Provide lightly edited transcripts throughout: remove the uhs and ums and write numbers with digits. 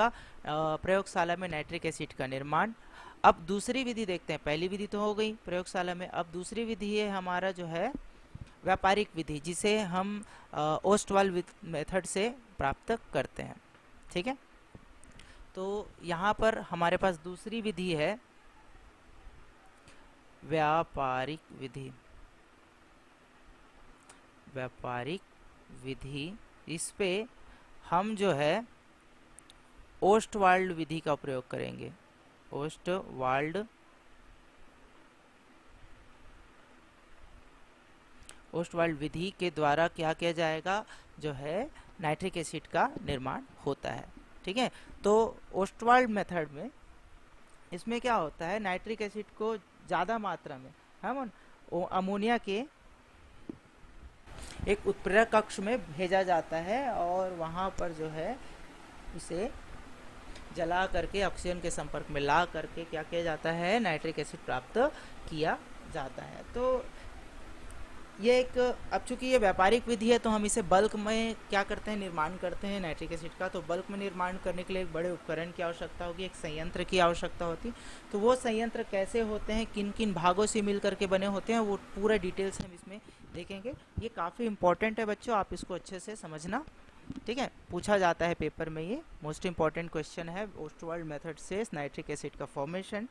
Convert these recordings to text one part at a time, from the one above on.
जाएगा प्रयोगशाला में नाइट्रिक एसिड का निर्माण। अब दूसरी विधि देखते हैं, पहली विधि तो हो गई प्रयोगशाला में, अब दूसरी विधि है हमारा जो है व्यापारिक विधि, जिसे हम ओस्टवाल मेथड से प्राप्त करते हैं। ठीक है, तो यहाँ पर हमारे पास दूसरी विधि है व्यापारिक विधि। व्यापारिक विधि, इस पे हम जो है ओस्टवाल्ड विधि का प्रयोग करेंगे। ओस्टवाल्ड विधि के द्वारा क्या किया जाएगा, जो है नाइट्रिक एसिड का निर्माण होता है। ठीक है, तो ओस्टवाल्ड मेथड में इसमें क्या होता है, नाइट्रिक एसिड को ज़्यादा मात्रा में हम अमोनिया के एक उत्प्रेरक कक्ष में भेजा जाता है और वहाँ पर जो है इसे जला करके ऑक्सीजन के संपर्क में ला करके क्या किया जाता है, नाइट्रिक एसिड प्राप्त किया जाता है। तो ये एक, अब चूंकि ये व्यापारिक विधि है तो हम इसे बल्क में क्या करते हैं, निर्माण करते हैं नाइट्रिक एसिड का। तो बल्क में निर्माण करने के लिए एक बड़े उपकरण की आवश्यकता होगी, एक संयंत्र की आवश्यकता होती। तो वो संयंत्र कैसे होते हैं, किन किन भागों से मिल करके बने होते हैं, वो पूरा डिटेल्स हम इसमें देखेंगे। ये काफ़ी इंपॉर्टेंट है बच्चों, आप इसको अच्छे से समझना। ठीक है, पूछा जाता है पेपर में, ये मोस्ट इंपॉर्टेंट क्वेश्चन है, ओस्टवाल्ड मेथड से नाइट्रिक एसिड का फॉर्मेशन।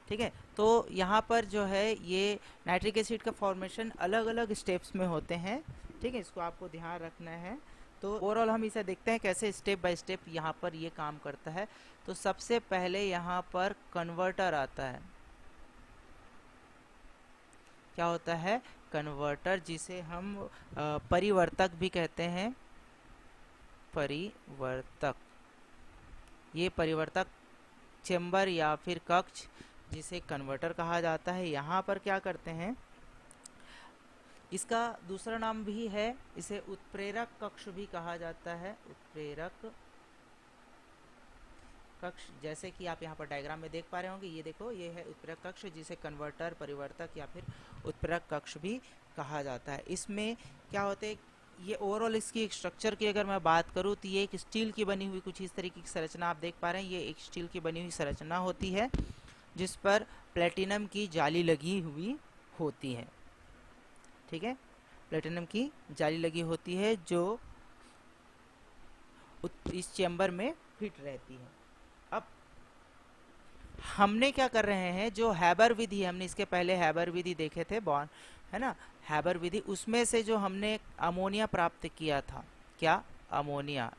ठीक है, तो यहाँ पर जो है ये नाइट्रिक एसिड का फॉर्मेशन अलग अलग स्टेप्स में होते हैं। ठीक है, इसको आपको ध्यान रखना है। तो ओवरऑल हम इसे देखते हैं कैसे स्टेप बाय स्टेप यहाँ पर ये काम करता है। तो सबसे पहले यहाँ पर कन्वर्टर आता है। क्या होता है, कन्वर्टर, जिसे हम परिवर्तक भी कहते हैं। परिवर्तक, ये परिवर्तक चेंबर या फिर कक्ष, जिसे कन्वर्टर कहा जाता है, यहाँ पर क्या करते हैं, इसका दूसरा नाम भी है, इसे उत्प्रेरक कक्ष भी कहा जाता है। उत्प्रेरक कक्ष, जैसे कि आप यहाँ पर डायग्राम में देख पा रहे होंगे, ये देखो, ये है उत्प्रेरक कक्ष, जिसे कन्वर्टर, परिवर्तक या फिर उत्प्रेरक कक्ष भी कहा जाता है। इसमें क्या होते हैं, ये ओवरऑल इसकी एक स्ट्रक्चर की अगर मैं बात करूँ तो ये एक स्टील की बनी हुई कुछ इस तरीके की संरचना आप देख पा रहे हैं। ये एक स्टील की बनी हुई संरचना होती है जिस पर प्लेटिनम की जाली लगी हुई होती है। ठीक है, प्लेटिनम की जाली लगी होती है जो इस चेंबर में फिट रहती है। अब हमने क्या कर रहे हैं, जो हैबर विधि, हमने इसके पहले हैबर विधि देखे थे, बॉर्न है ना, हैबर विधि, उसमें से जो हमने अमोनिया प्राप्त किया था, क्या, अमोनिया,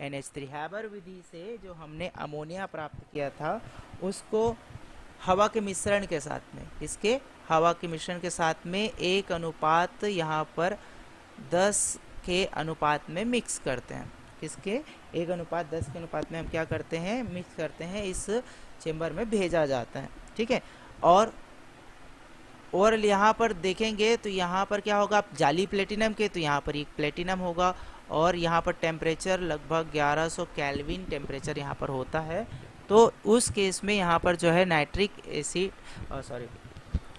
NH3, हैबर विधि से जो हमने अमोनिया प्राप्त किया था उसको हवा के मिश्रण के साथ में, इसके हवा के मिश्रण के साथ में 1 अनुपात यहाँ पर 10 के अनुपात में मिक्स करते हैं। किसके, 1 अनुपात 10 के अनुपात में हम क्या करते हैं, मिक्स करते हैं, इस चेंबर में भेजा जाता है। ठीक है, और यहाँ पर देखेंगे तो यहाँ पर क्या होगा, जाली प्लेटिनम के, तो यहाँ पर एक प्लेटिनम होगा और यहाँ पर टेम्परेचर लगभग 1100 केल्विन टेम्परेचर यहाँ पर होता है। तो उस केस में यहाँ पर जो है नाइट्रिक एसिड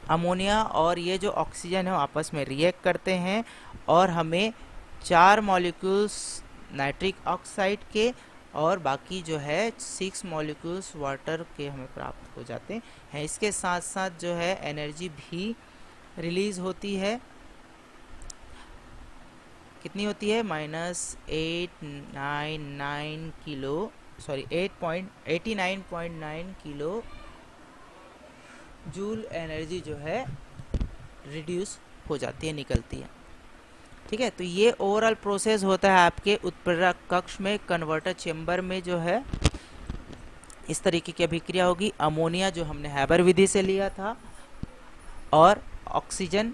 अमोनिया और ये जो ऑक्सीजन है आपस में रिएक्ट करते हैं और हमें 4 मॉलिक्यूल्स नाइट्रिक ऑक्साइड के और बाकी जो है 6 मॉलिक्यूल्स वाटर के हमें प्राप्त हो जाते हैं। इसके साथ साथ जो है एनर्जी भी रिलीज होती है। कितनी होती है, -899 kilo, sorry 89.9 kilo joule energy जो है रिड्यूस हो जाती है, निकलती है। ठीक है, तो ये ओवरऑल प्रोसेस होता है आपके उत्प्रेरक कक्ष में, कन्वर्टर चेंबर में जो है इस तरीके की अभिक्रिया होगी। अमोनिया जो हमने हैबर विधि से लिया था और ऑक्सीजन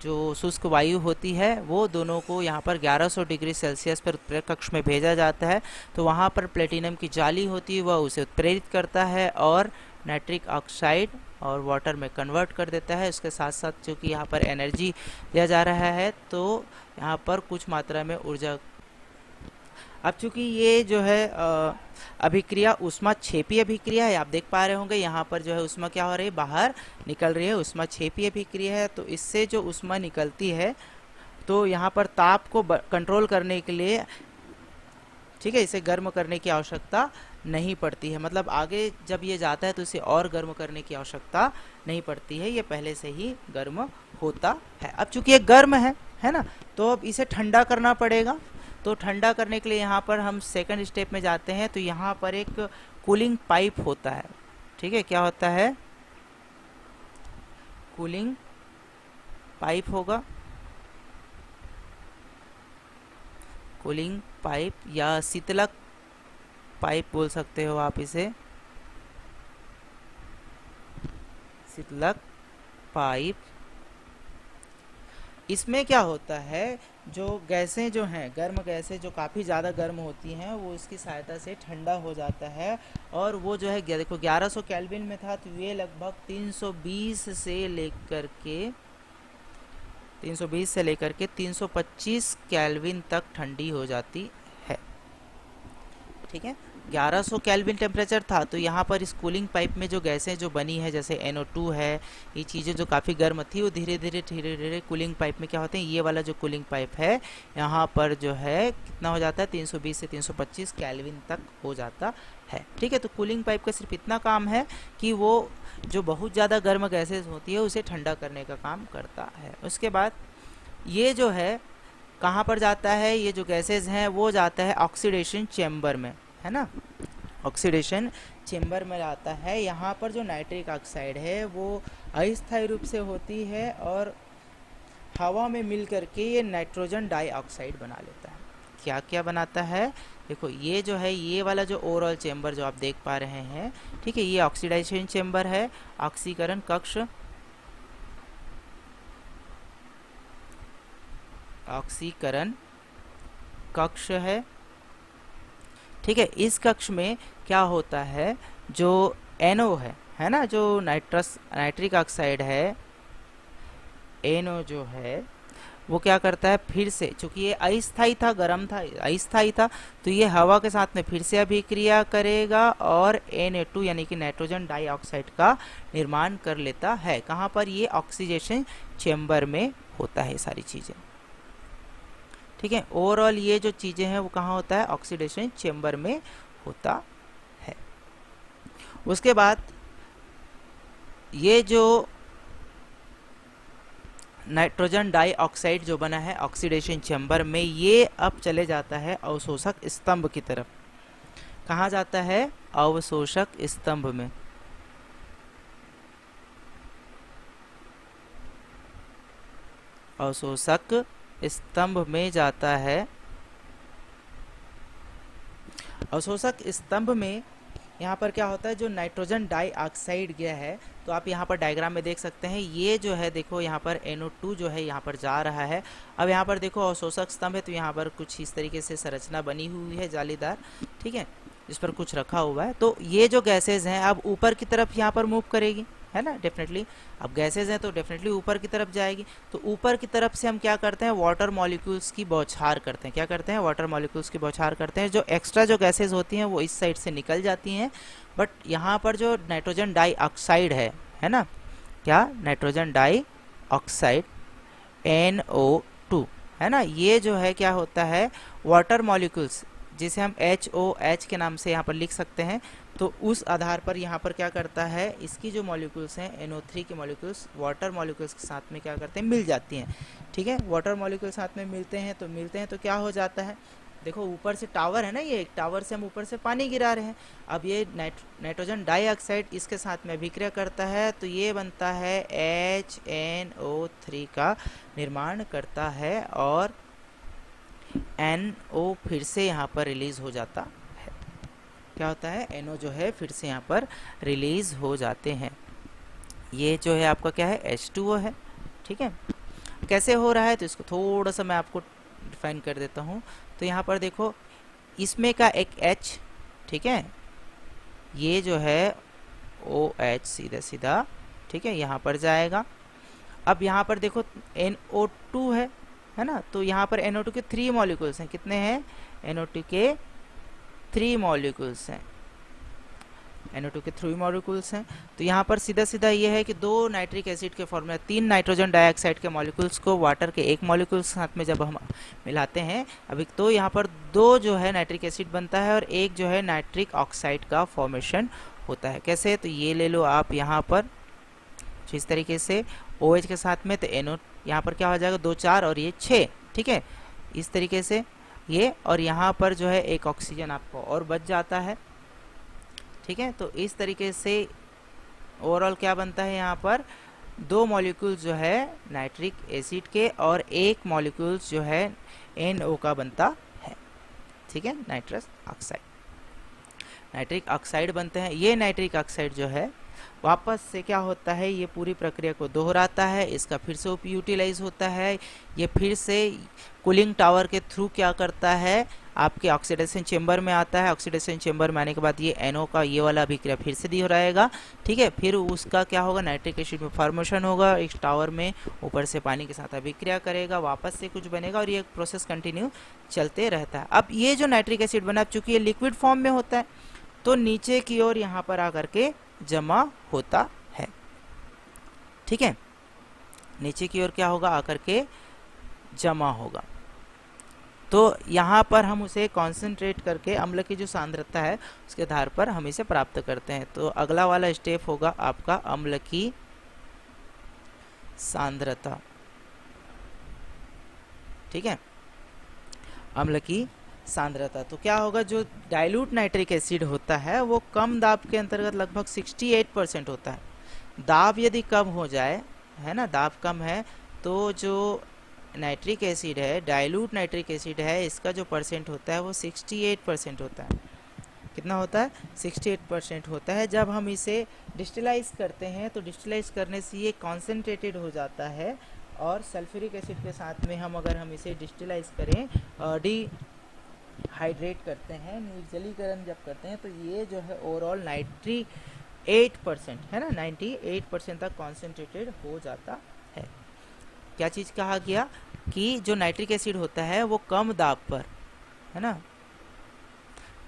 जो शुष्क वायु होती है, वो दोनों को यहाँ पर 1100 डिग्री सेल्सियस पर उत्प्रेरक कक्ष में भेजा जाता है। तो वहाँ पर प्लेटिनम की जाली होती है, वह उसे उत्प्रेरित करता है और नाइट्रिक ऑक्साइड और वाटर में कन्वर्ट कर देता है। इसके साथ साथ चूँकि यहाँ पर एनर्जी लिया जा रहा है तो यहाँ पर कुछ मात्रा में ऊर्जा। अब चूँकि ये जो है अभिक्रिया ऊष्माक्षेपी अभिक्रिया है, आप देख पा रहे होंगे यहाँ पर जो है ऊष्मा क्या हो रही है, बाहर निकल रही है, ऊष्माक्षेपी अभिक्रिया है। तो इससे जो ऊष्मा निकलती है तो यहाँ पर ताप को कंट्रोल करने के लिए ठीक है, इसे गर्म करने की आवश्यकता नहीं पड़ती है, मतलब आगे जब ये जाता है तो इसे और गर्म करने की आवश्यकता नहीं पड़ती है, ये पहले से ही गर्म होता है। अब चूंकि ये गर्म है ना, तो अब इसे ठंडा करना पड़ेगा। तो ठंडा करने के लिए यहाँ पर हम सेकंड स्टेप में जाते हैं। तो यहाँ पर एक कूलिंग पाइप होता है, ठीक है, क्या होता है, कूलिंग पाइप होगा, कूलिंग पाइप या शीतलक पाइप बोल सकते हो आप इसे, शीतलक पाइप। इसमें क्या होता है, जो गैसें जो हैं, गर्म गैसें जो काफ़ी ज़्यादा गर्म होती हैं, वो इसकी सहायता से ठंडा हो जाता है। और वो जो है देखो 1100 केल्विन में था, तो ये लगभग 320 से लेकर के 325 केल्विन तक ठंडी हो जाती है। ठीक है, 1100 केल्विन टेम्परेचर था, तो यहाँ पर इस कूलिंग पाइप में जो गैसें जो बनी है, जैसे NO2 है, ये चीज़ें जो काफ़ी गर्म थी, वो धीरे धीरे कूलिंग पाइप में क्या होते हैं, ये वाला जो कूलिंग पाइप है यहाँ पर जो है कितना हो जाता है, 320 से 325 केल्विन तक हो जाता है। ठीक है, तो कूलिंग पाइप का सिर्फ इतना काम है कि वो जो बहुत ज़्यादा गर्म गैसेज होती है उसे ठंडा करने का काम करता है। उसके बाद ये जो है कहाँ पर जाता है, ये जो गैसेज हैं वो जाता है ऑक्सीडेशन चेम्बर में, है ना, ऑक्सीडेशन चेम्बर में जाता है। यहाँ पर जो नाइट्रिक ऑक्साइड है वो अस्थायी रूप से होती है और हवा में मिल करके ये नाइट्रोजन डाइऑक्साइड बना लेता है। क्या क्या बनाता है, देखो ये जो है, ये वाला जो ओवरऑल चेम्बर जो आप देख पा रहे हैं, ठीक है, ये ऑक्सीडाइजेशन चेम्बर है, ऑक्सीकरण कक्ष, ऑक्सीकरण कक्ष है। ठीक है, इस कक्ष में क्या होता है, जो NO है ना, जो नाइट्रिक ऑक्साइड है, NO जो है वो क्या करता है, फिर से, चूंकि ये अस्थायी था, गर्म था, अस्थायी था, तो ये हवा के साथ में फिर से अभिक्रिया करेगा और Na2 यानी कि नाइट्रोजन डाइऑक्साइड का निर्माण कर लेता है। कहाँ पर, ये ऑक्सीडेशन चेम्बर में होता है सारी चीज़ें। ठीक है, ओवरऑल ये जो चीज़ें हैं वो कहाँ होता है, ऑक्सीडेशन चेम्बर में होता है। उसके बाद ये जो नाइट्रोजन डाइऑक्साइड जो बना है ऑक्सीडेशन चेम्बर में, ये अब चले जाता है अवशोषक स्तंभ की तरफ। कहाँ जाता है, अवशोषक स्तंभ में। अवशोषक स्तंभ में जाता है। अवशोषक स्तंभ में यहाँ पर क्या होता है, जो नाइट्रोजन डाइऑक्साइड गया है, तो आप यहाँ पर डायग्राम में देख सकते हैं, ये जो है देखो यहाँ पर NO2 जो है यहाँ पर जा रहा है। अब यहाँ पर देखो अवशोषक स्तंभ है, तो यहाँ पर कुछ इस तरीके से संरचना बनी हुई है जालीदार, ठीक है, इस पर कुछ रखा हुआ है। तो ये जो गैसेज हैं अब ऊपर की तरफ यहाँ पर मूव करेगी, है ना, डेफिनेटली। अब गैसेज हैं तो डेफिनेटली ऊपर की तरफ जाएगी। तो ऊपर की तरफ से हम क्या करते हैं, वाटर मॉलिक्यूल्स की बौछार करते हैं। क्या करते हैं, वाटर मॉलिक्यूल्स की बौछार करते हैं। जो एक्स्ट्रा जो गैसेज होती हैं वो इस साइड से निकल जाती हैं, बट यहाँ पर जो नाइट्रोजन डाइऑक्साइड है ना, क्या, नाइट्रोजन डाइऑक्साइड NO2 है ना, ये जो है क्या होता है, वाटर मॉलिक्यूल्स, जिसे हम HOH के नाम से यहाँ पर लिख सकते हैं। तो उस आधार पर यहाँ पर क्या करता है, इसकी जो मॉलिक्यूल्स हैं NO3 की मॉलिक्यूल्स वाटर मॉलिक्यूल्स के साथ में क्या करते हैं, मिल जाती हैं। ठीक है, वाटर मॉलिक्यूल साथ में मिलते हैं तो क्या हो जाता है, देखो ऊपर से टावर है ना, ये एक टावर से हम ऊपर से पानी गिरा रहे हैं। अब ये नाइट्रोजन डाइऑक्साइड इसके साथ में अभिक्रिया करता है, तो ये बनता है HNO3 का निर्माण करता है और NO फिर से यहाँ पर रिलीज हो जाता है। क्या होता है, NO जो है फिर से यहाँ पर रिलीज हो जाते हैं। ये जो है आपका क्या है, H2O है। ठीक है, कैसे हो रहा है, तो इसको थोड़ा सा मैं आपको डिफाइन कर देता हूँ। तो यहाँ पर देखो, इसमें का एक H, ठीक है, ये जो है OH सीधा सीधा, ठीक है, यहाँ पर जाएगा। अब यहाँ पर देखो NO2 है ना, तो यहाँ पर NO2 के 3 मॉलिक्यूल्स हैं। कितने हैं, NO2 के 3 मॉलिक्यूल्स हैं। NO2 के 3 मॉलिक्यूल्स हैं। तो यहाँ पर सीधा सीधा ये है कि 2 नाइट्रिक एसिड के फॉर्मूला 3 नाइट्रोजन डाइऑक्साइड के मॉलिक्यूल्स को वाटर के 1 मॉलिक्यूल साथ में जब हम मिलाते हैं अभी, तो यहाँ पर 2 जो है नाइट्रिक एसिड बनता है और 1 जो है नाइट्रिक ऑक्साइड का फॉर्मेशन होता है। कैसे? तो ये ले लो आप यहाँ पर इस तरीके से OH के साथ में, तो NO यहाँ पर क्या हो जाएगा 2 4 और ये 6, ठीक है, इस तरीके से ये, और यहाँ पर जो है एक ऑक्सीजन आपको और बच जाता है, ठीक है। तो इस तरीके से ओवरऑल क्या बनता है, यहाँ पर 2 मॉलिक्यूल्स जो है नाइट्रिक एसिड के और 1 मॉलिक्यूल्स जो है NO का बनता है, ठीक है, नाइट्रस ऑक्साइड, नाइट्रिक ऑक्साइड बनते हैं। ये नाइट्रिक ऑक्साइड जो है वापस से क्या होता है, ये पूरी प्रक्रिया को दोहराता है, इसका फिर से यूटिलाइज होता है, ये फिर से कूलिंग टावर के थ्रू क्या करता है, आपके ऑक्सीडेशन चेंबर में आता है। ऑक्सीडेशन चेंबर में आने के बाद ये NO का ये वाला अभिक्रिया फिर से दोहराएगा, ठीक है। फिर उसका क्या होगा, नाइट्रिक एसिड में फॉर्मेशन होगा, इस टावर में ऊपर से पानी के साथ अभिक्रिया करेगा, वापस से कुछ बनेगा और ये प्रोसेस कंटिन्यू चलते रहता है। अब ये जो नाइट्रिक एसिड बना, चूंकि ये लिक्विड फॉर्म में होता है, तो नीचे की ओर यहाँ पर आकर के जमा होता है, ठीक है, नीचे की ओर क्या होगा, आकर के जमा होगा। तो यहाँ पर हम उसे कॉन्सेंट्रेट करके अम्ल की जो सांद्रता है उसके आधार पर हम इसे प्राप्त करते हैं। तो अगला वाला स्टेप होगा आपका अम्ल की सांद्रता, ठीक है, अम्ल की सांद्रता। तो क्या होगा, जो डाइल्यूट नाइट्रिक एसिड होता है वो कम दाब के अंतर्गत लगभग 68% होता है। दाब यदि कम हो जाए, है ना, दाब कम है, तो जो नाइट्रिक एसिड है, डाइल्यूट नाइट्रिक एसिड है, इसका जो परसेंट होता है वो 68% होता है। कितना होता है, 68% होता है। जब हम इसे डिस्टिलाइज करते हैं तो डिस्टिलाइज करने से ये कॉन्सेंट्रेटेड हो जाता है, और सल्फ्यूरिक एसिड के साथ में हम अगर हम इसे डिस्टिलाइज करें, हाइड्रेट करते हैं, निर्जलीकरण जब करते हैं, तो ये जो है ओवरऑल 98% है ना, 98% तक कॉन्सेंट्रेटेड हो जाता है। क्या चीज़ कहा गया कि जो नाइट्रिक एसिड होता है वो कम दाब पर, है ना,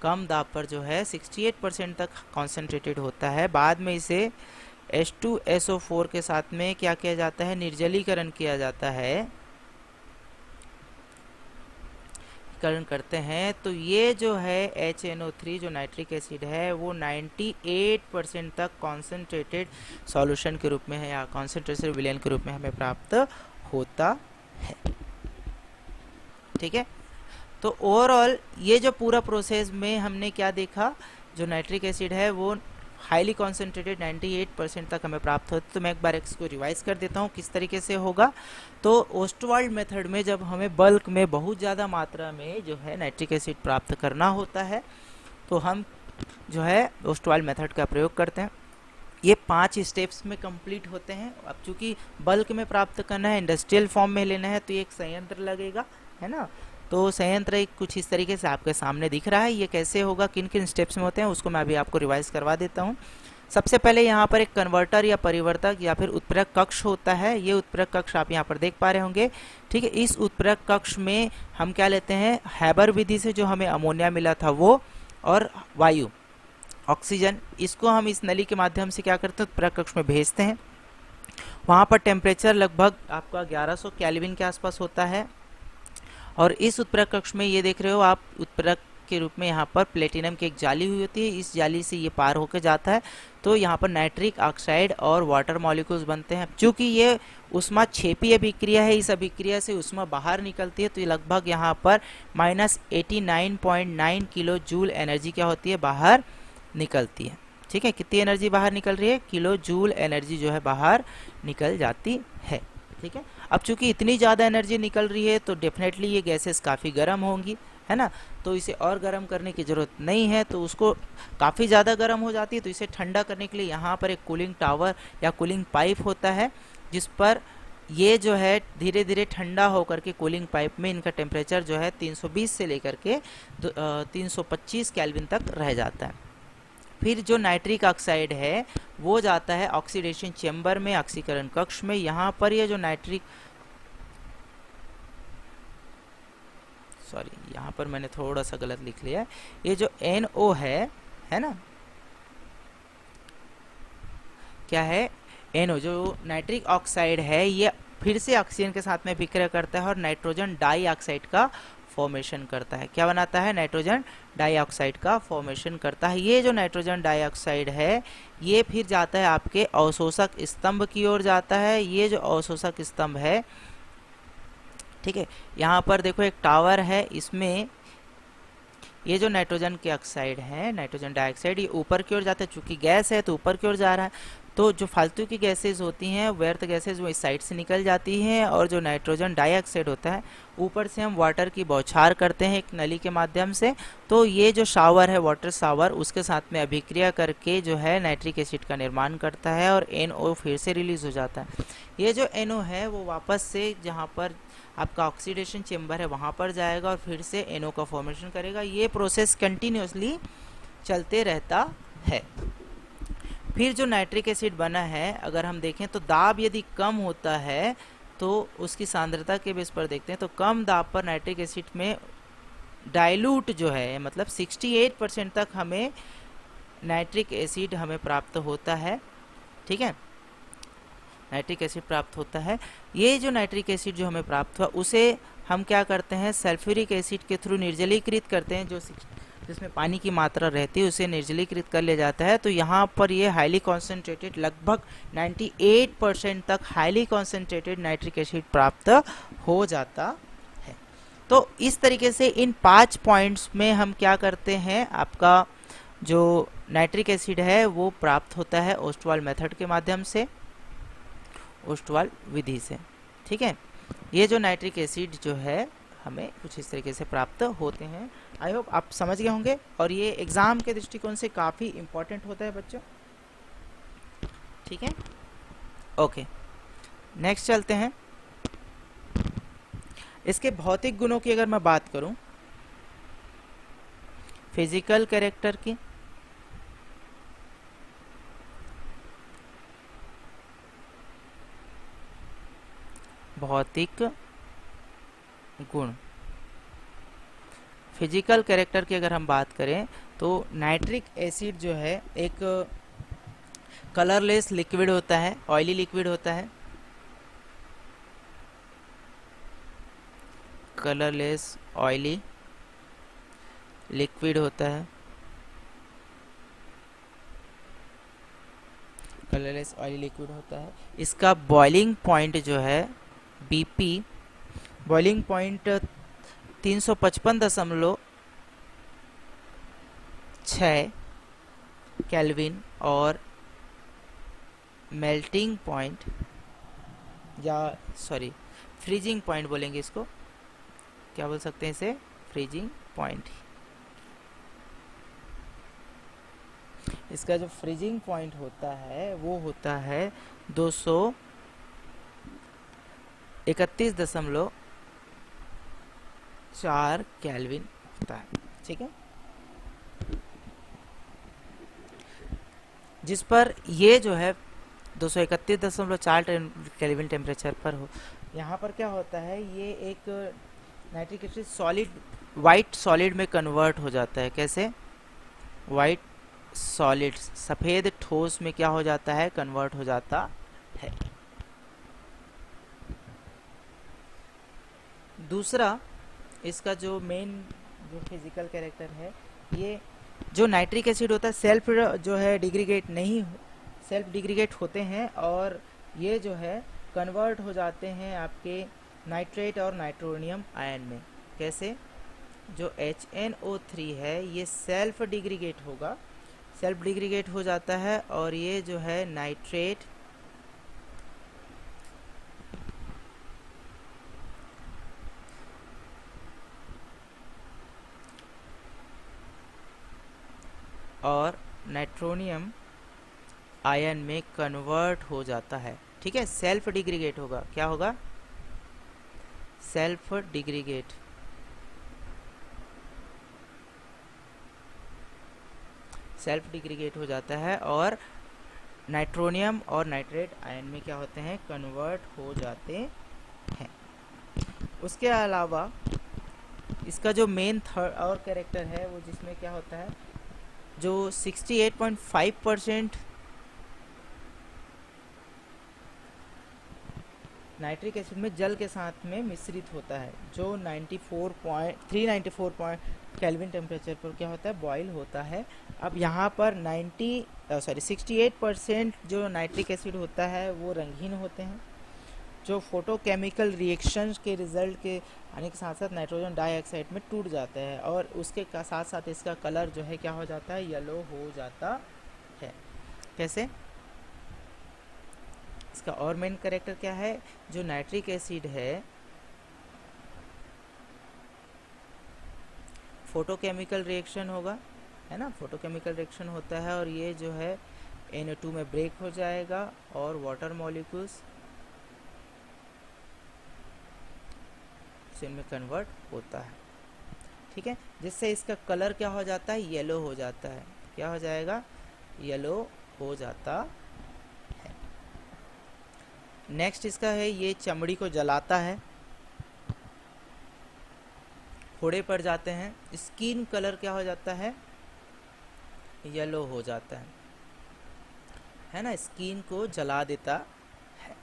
कम दाब पर जो है 68% तक कॉन्सेंट्रेटेड होता है। बाद में इसे H2SO4 के साथ में क्या किया जाता है, निर्जलीकरण किया जाता है, करते हैं, तो ये जो है HNO3 जो नाइट्रिक एसिड है वो 98% तक कॉन्सेंट्रेटेड सॉल्यूशन के रूप में है या कॉन्सेंट्रेटेड विलयन के रूप में हमें प्राप्त होता है, ठीक है। तो ओवरऑल ये जो पूरा प्रोसेस में हमने क्या देखा, जो नाइट्रिक एसिड है वो हाईली कॉन्सेंट्रेटेड 98% तक हमें प्राप्त होता है। तो मैं एक बार इसको रिवाइज कर देता हूँ किस तरीके से होगा। तो ओस्टवाल्ड मेथड में जब हमें बल्क में बहुत ज़्यादा मात्रा में जो है नाइट्रिक एसिड प्राप्त करना होता है, तो हम जो है ओस्टवाल्ड मेथड का प्रयोग करते हैं। ये 5 स्टेप्स में कंप्लीट होते हैं। अब चूंकि बल्क में प्राप्त करना है, इंडस्ट्रियल फॉर्म में लेना है, तो एक संयंत्र लगेगा, है ना। तो संयंत्र एक कुछ इस तरीके से आपके सामने दिख रहा है। ये कैसे होगा, किन किन स्टेप्स में होते हैं, उसको मैं अभी आपको रिवाइज करवा देता हूँ। सबसे पहले यहाँ पर एक कन्वर्टर या परिवर्तक या फिर उत्प्रेरक कक्ष होता है। ये उत्प्रेरक कक्ष आप यहाँ पर देख पा रहे होंगे, ठीक है। इस उत्प्रेरक कक्ष में हम क्या लेते हैं, हैबर विधि से जो हमें अमोनिया मिला था वो, और वायु ऑक्सीजन, इसको हम इस नली के माध्यम से क्या करते हैं, उत्प्रेरक कक्ष में भेजते हैं। वहाँ पर टेम्परेचर लगभग आपका 1100 केल्विन के आसपास होता है। और इस उत्प्रेरक कक्ष में ये देख रहे हो आप, उत्प्रेरक के रूप में यहाँ पर प्लेटिनम की एक जाली हुई होती है, इस जाली से ये पार होकर जाता है। तो यहाँ पर नाइट्रिक ऑक्साइड और वाटर मॉलिक्यूल्स बनते हैं। चूँकि ये उष्मा क्षेपी अभिक्रिया है, इस अभिक्रिया से उष्मा बाहर निकलती है, तो ये लगभग यहाँ पर -89.9 किलो जूल एनर्जी क्या होती है, बाहर निकलती है, ठीक है। कितनी एनर्जी बाहर निकल रही है, किलो जूल एनर्जी जो है बाहर निकल जाती है, ठीक है। अब चूंकि इतनी ज़्यादा एनर्जी निकल रही है तो डेफिनेटली ये गैसेस काफ़ी गर्म होंगी, है ना। तो इसे और गर्म करने की ज़रूरत नहीं है, तो उसको काफ़ी ज़्यादा गर्म हो जाती है, तो इसे ठंडा करने के लिए यहाँ पर एक कूलिंग टावर या कूलिंग पाइप होता है, जिस पर ये जो है धीरे धीरे ठंडा होकर के कूलिंग पाइप में इनका टेम्परेचर जो है 320 से लेकर के 325 केल्विन तक रह जाता है। फिर जो नाइट्रिक ऑक्साइड है वो जाता है ऑक्सीडेशन चेंबर में, ऑक्सीकरण कक्ष में। यहाँ पर ये जो यहाँ पर मैंने थोड़ा सा गलत लिख लिया है। ये जो NO है ना, क्या है, NO जो नाइट्रिक ऑक्साइड है ये फिर से ऑक्सीजन के साथ में विक्रिया करता है और नाइट्रोजन डाइऑक्साइड का फॉर्मेशन करता है। क्या बनाता है, नाइट्रोजन डाइऑक्साइड का फॉर्मेशन करता है। ये जो नाइट्रोजन डाइऑक्साइड है ये फिर जाता है आपके अवशोषक स्तंभ की ओर जाता है। ये जो अवशोषक स्तंभ है, ठीक है, यहाँ पर देखो एक टावर है, इसमें ये जो नाइट्रोजन के ऑक्साइड है, नाइट्रोजन डाइऑक्साइड, ये ऊपर की ओर जाता है, चूंकि गैस है तो ऊपर की ओर जा रहा है। तो जो फालतू की गैसेज होती हैं, व्यर्थ गैसेज, वो इस साइड से निकल जाती हैं और जो नाइट्रोजन डाइऑक्साइड होता है ऊपर से हम वाटर की बौछार करते हैं एक नली के माध्यम से। तो ये जो शावर है, वाटर शावर, उसके साथ में अभिक्रिया करके जो है नाइट्रिक एसिड का निर्माण करता है और NO फिर से रिलीज हो जाता है। ये जो NO है वो वापस से जहाँ पर आपका ऑक्सीडेशन चेम्बर है वहाँ पर जाएगा और फिर से NO का फॉर्मेशन करेगा। ये प्रोसेस कंटिन्यूसली चलते रहता है। फिर जो नाइट्रिक एसिड बना है, अगर हम देखें तो दाब यदि कम होता है तो उसकी सांद्रता के बेस पर देखते हैं तो कम दाब पर नाइट्रिक एसिड में डाइल्यूट जो है, मतलब 68% तक हमें नाइट्रिक एसिड हमें प्राप्त होता है। ठीक है, नाइट्रिक एसिड प्राप्त होता है। ये जो नाइट्रिक एसिड जो हमें प्राप्त हुआ उसे हम क्या करते हैं, सल्फ्यूरिक एसिड के थ्रू निर्जलीकृत करते हैं। जो जिसमें पानी की मात्रा रहती है उसे निर्जलीकृत कर लिया जाता है। तो यहाँ पर ये हाईली कॉन्सेंट्रेटेड, लगभग 98% तक हाईली कॉन्सेंट्रेटेड नाइट्रिक एसिड प्राप्त हो जाता है। तो इस तरीके से इन 5 पॉइंट्स में हम क्या करते हैं, आपका जो नाइट्रिक एसिड है वो प्राप्त होता है ओस्टवाल मेथड के माध्यम से, ओस्टवाल विधि से। ठीक है, ये जो नाइट्रिक एसिड जो है हमें कुछ इस तरीके से प्राप्त होते हैं। आई होप आप समझ गए होंगे और ये एग्जाम के दृष्टिकोण से काफ़ी इम्पोर्टेंट होता है बच्चों। ठीक है, ओके, नेक्स्ट चलते हैं। इसके भौतिक गुणों की अगर मैं बात करूं, फिजिकल कैरेक्टर की, भौतिक गुण, फिजिकल कैरेक्टर की अगर हम बात करें तो नाइट्रिक एसिड जो है एक कलरलेस लिक्विड होता है, ऑयली लिक्विड होता है, कलरलेस ऑयली लिक्विड होता है, कलरलेस ऑयली लिक्विड होता है। इसका बॉइलिंग पॉइंट जो है BP, बॉइलिंग पॉइंट 355.6 केल्विन और मेल्टिंग पॉइंट, या सॉरी फ्रीजिंग पॉइंट बोलेंगे इसको, क्या बोल सकते हैं इसे, फ्रीजिंग पॉइंट। इसका जो फ्रीजिंग पॉइंट होता है वो होता है 231.4 केल्विन होता है। ठीक है, जिस पर ये जो है 231.4 केल्विन टेम्परेचर पर हो। यहाँ पर क्या होता है, ये एक nitric acid solid, white solid में कन्वर्ट हो जाता है। कैसे, वाइट सॉलिड, सफ़ेद ठोस में क्या हो जाता है, कन्वर्ट हो जाता है। दूसरा, इसका जो मेन जो फिजिकल कैरेक्टर है, ये जो नाइट्रिक एसिड होता है सेल्फ जो है डिग्रीगेट नहीं, सेल्फ डिग्रीगेट होते हैं और ये जो है कन्वर्ट हो जाते हैं आपके नाइट्रेट और नाइट्रोनियम आयन में। कैसे, जो HNO3 है ये सेल्फ डिग्रीगेट होगा, सेल्फ डिग्रीगेट हो जाता है और ये जो है नाइट्रेट और नाइट्रोनियम आयन में कन्वर्ट हो जाता है। ठीक है, सेल्फ डिग्रीगेट होगा, क्या होगा, सेल्फ डिग्रीगेट। सेल्फ डिग्रीगेट हो जाता है और नाइट्रोनियम और नाइट्रेट आयन में क्या होते हैं, कन्वर्ट हो जाते हैं। उसके अलावा इसका जो मेन थर्ड और कैरेक्टर है वो, जिसमें क्या होता है, जो 68.5% नाइट्रिक एसिड में जल के साथ में मिश्रित होता है, जो 394 केल्विन टेम्परेचर पर क्या होता है, बॉयल होता है। अब यहाँ पर 68% जो नाइट्रिक एसिड होता है वो रंगीन होते हैं, जो फोटोकेमिकल रिएक्शंस के रिजल्ट के आने के साथ साथ नाइट्रोजन डाइऑक्साइड में टूट जाते हैं, और उसके साथ साथ इसका कलर जो है क्या हो जाता है, येलो हो जाता है। कैसे? इसका और मेन कैरेक्टर क्या है, जो नाइट्रिक एसिड है फोटोकेमिकल रिएक्शन होगा, है ना, फोटोकेमिकल रिएक्शन होता है, और ये जो है NO2 में ब्रेक हो जाएगा और वाटर मॉलिक्यूल्स में कन्वर्ट होता है। ठीक है, जिससे इसका कलर क्या हो जाता है, येलो हो जाता है। क्या हो जाएगा, येलो हो जाता है। नेक्स्ट इसका है, ये चमड़ी को जलाता है, फोड़े पड़ जाते हैं, स्किन कलर क्या हो जाता है, येलो हो जाता है ना, स्किन को जला देता है।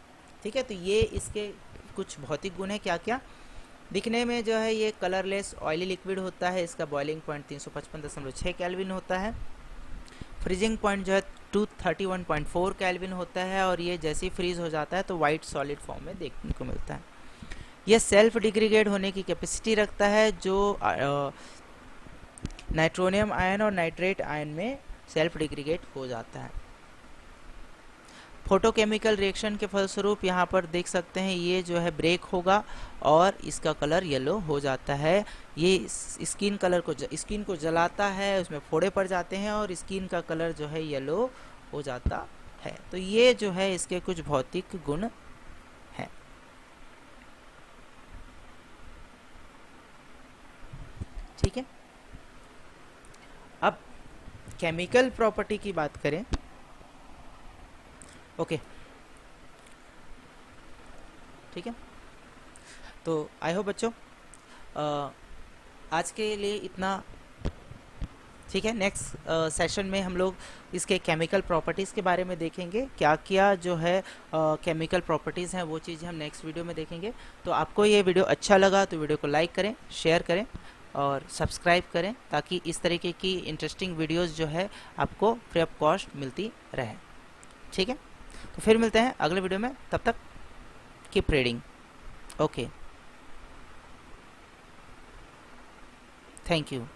ठीक है, तो ये इसके कुछ भौतिक गुण है। क्या क्या? दिखने में जो है ये कलरलेस ऑयली लिक्विड होता है, इसका बॉइलिंग पॉइंट 355.6 केल्विन होता है, फ्रीजिंग पॉइंट जो है 231.4 केल्विन होता है, और ये जैसे ही फ्रीज हो जाता है तो वाइट सॉलिड फॉर्म में देखने को मिलता है। यह सेल्फ डिग्रेडेट होने की कैपेसिटी रखता है, जो नाइट्रोनियम आयन और नाइट्रेट आयन में सेल्फ डिग्रेडेट हो जाता है। फोटोकेमिकल रिएक्शन के फलस्वरूप यहाँ पर देख सकते हैं ये जो है ब्रेक होगा और इसका कलर येलो हो जाता है। ये स्किन को जलाता है, उसमें फोड़े पड़ जाते हैं और स्किन का कलर जो है येलो हो जाता है। तो ये जो है इसके कुछ भौतिक गुण हैं। ठीक है, अब केमिकल प्रॉपर्टी की बात करें। ओके, ठीक है, तो आई होप बच्चों आज के लिए इतना। ठीक है, नेक्स्ट सेशन में हम लोग इसके केमिकल प्रॉपर्टीज़ के बारे में देखेंगे, क्या क्या जो है केमिकल प्रॉपर्टीज़ हैं वो चीज़ें हम नेक्स्ट वीडियो में देखेंगे। तो आपको ये वीडियो अच्छा लगा तो वीडियो को लाइक करें, शेयर करें और सब्सक्राइब करें, ताकि इस तरीके की इंटरेस्टिंग वीडियोस जो है आपको फ्री ऑफ कॉस्ट मिलती रहे। ठीक है, तो फिर मिलते हैं अगले वीडियो में, तब तक keep reading. Okay, thank you.